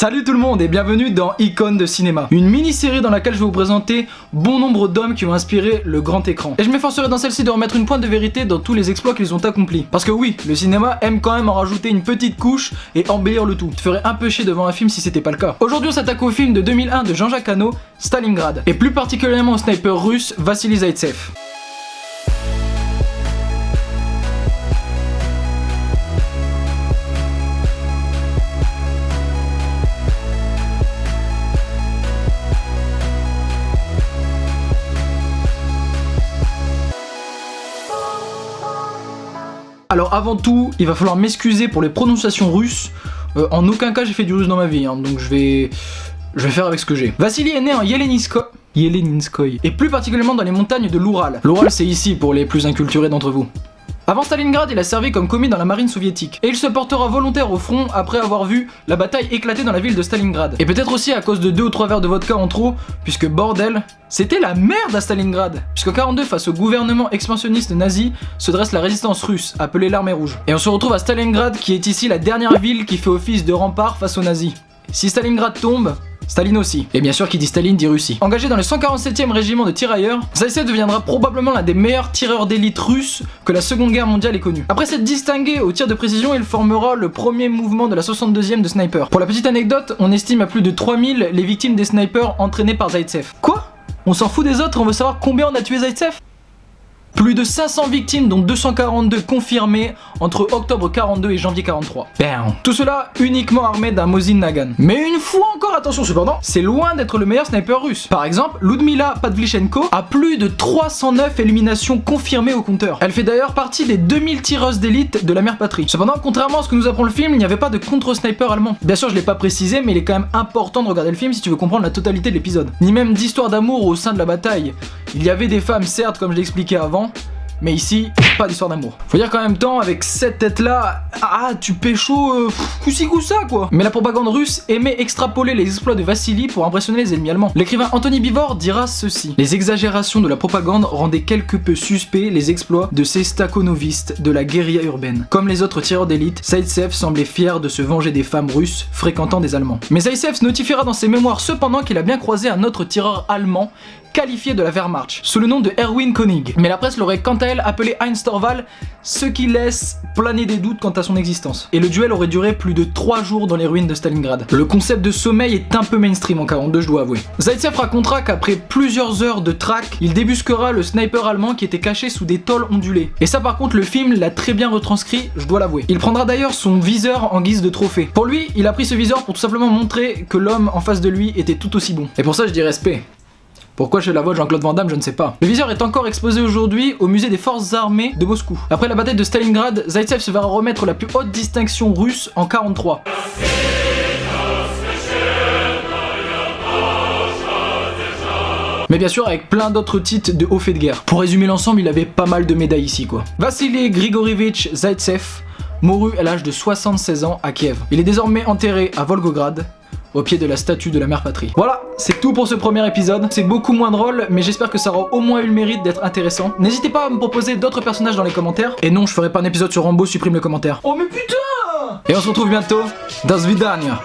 Salut tout le monde et bienvenue dans Icônes de cinéma, une mini-série dans laquelle je vais vous présenter bon nombre d'hommes qui ont inspiré le grand écran. Et je m'efforcerai dans celle-ci de remettre une pointe de vérité dans tous les exploits qu'ils ont accomplis. Parce que oui, le cinéma aime quand même en rajouter une petite couche et embellir le tout. Tu te ferais un peu chier devant un film si c'était pas le cas. Aujourd'hui on s'attaque au film de 2001 de Jean-Jacques Hano, Stalingrad, et plus particulièrement au sniper russe Vassili Zaïtsev. Alors avant tout, il va falloir m'excuser pour les prononciations russes. En aucun cas j'ai fait du russe dans ma vie, donc je vais faire avec ce que j'ai. Vassili est né en Yeleninskoye, et plus particulièrement dans les montagnes de l'Oural. L'Oural c'est ici pour les plus inculturés d'entre vous. Avant Stalingrad, il a servi comme commis dans la marine soviétique. Et il se portera volontaire au front après avoir vu la bataille éclater dans la ville de Stalingrad. Et peut-être aussi à cause de 2 ou 3 verres de vodka en trop, puisque bordel, c'était la merde à Stalingrad. Puisqu'en 42, face au gouvernement expansionniste nazi, se dresse la résistance russe, appelée l'Armée Rouge. Et on se retrouve à Stalingrad, qui est ici la dernière ville qui fait office de rempart face aux nazis. Si Stalingrad tombe, Staline aussi. Et bien sûr, qui dit Staline dit Russie. Engagé dans le 147e régiment de tirailleurs, Zaïtsev deviendra probablement l'un des meilleurs tireurs d'élite russes que la Seconde Guerre mondiale ait connu. Après s'être distingué au tir de précision, il formera le premier mouvement de la 62e de sniper. Pour la petite anecdote, on estime à plus de 3000 les victimes des snipers entraînés par Zaïtsev. Quoi ? On s'en fout des autres, on veut savoir combien on a tué Zaïtsev ? Plus de 500 victimes, dont 242 confirmées entre octobre 42 et janvier 43. Bam. Tout cela uniquement armé d'un Mosin Nagant. Mais une fois encore, attention cependant, c'est loin d'être le meilleur sniper russe. Par exemple, Ludmila Pavlichenko a plus de 309 éliminations confirmées au compteur. Elle fait d'ailleurs partie des 2000 tireuses d'élite de la mère patrie. Cependant, contrairement à ce que nous apprend le film, il n'y avait pas de contre-sniper allemand. Bien sûr, je l'ai pas précisé, mais il est quand même important de regarder le film si tu veux comprendre la totalité de l'épisode. Ni même d'histoire d'amour au sein de la bataille. Il y avait des femmes, certes, comme je l'ai expliqué avant, mais ici, pas d'histoire d'amour. Faut dire qu'en même temps, avec cette tête-là, tu pécho coup-ci coup-ça quoi. Mais la propagande russe aimait extrapoler les exploits de Vassili pour impressionner les ennemis allemands. L'écrivain Anthony Beevor dira ceci: les exagérations de la propagande rendaient quelque peu suspects les exploits de ces stakhanovistes de la guérilla urbaine. Comme les autres tireurs d'élite, Zaïtsev semblait fier de se venger des femmes russes fréquentant des Allemands. Mais Zaïtsev notifiera dans ses mémoires cependant qu'il a bien croisé un autre tireur allemand qualifié de la Wehrmacht, sous le nom de Erwin König. Mais la presse l'aurait quant à elle appelé Heinz Torvald, ce qui laisse planer des doutes quant à son existence. Et le duel aurait duré plus de 3 jours dans les ruines de Stalingrad. Le concept de sommeil est un peu mainstream en 42, je dois avouer. Zaïtsev racontera qu'après plusieurs heures de traque, il débusquera le sniper allemand qui était caché sous des tôles ondulées. Et ça par contre, le film l'a très bien retranscrit, je dois l'avouer. Il prendra d'ailleurs son viseur en guise de trophée. Pour lui, il a pris ce viseur pour tout simplement montrer que l'homme en face de lui était tout aussi bon. Et pour ça, je dis respect. Pourquoi j'ai la voix de Jean-Claude Van Damme, je ne sais pas. Le viseur est encore exposé aujourd'hui au musée des forces armées de Moscou. Après la bataille de Stalingrad, Zaïtsev se verra remettre la plus haute distinction russe en 43. Mais bien sûr avec plein d'autres titres de haut fait de guerre. Pour résumer l'ensemble, il avait pas mal de médailles ici quoi. Vassili Grigorievitch Zaïtsev mourut à l'âge de 76 ans à Kiev. Il est désormais enterré à Volgograd, au pied de la statue de la mère patrie. Voilà, c'est tout pour ce premier épisode. C'est beaucoup moins drôle, mais j'espère que ça aura au moins eu le mérite d'être intéressant. N'hésitez pas à me proposer d'autres personnages dans les commentaires. Et non, je ferai pas un épisode sur Rambo, supprime le commentaire. Oh mais putain! Et on se retrouve bientôt. Das Vidania.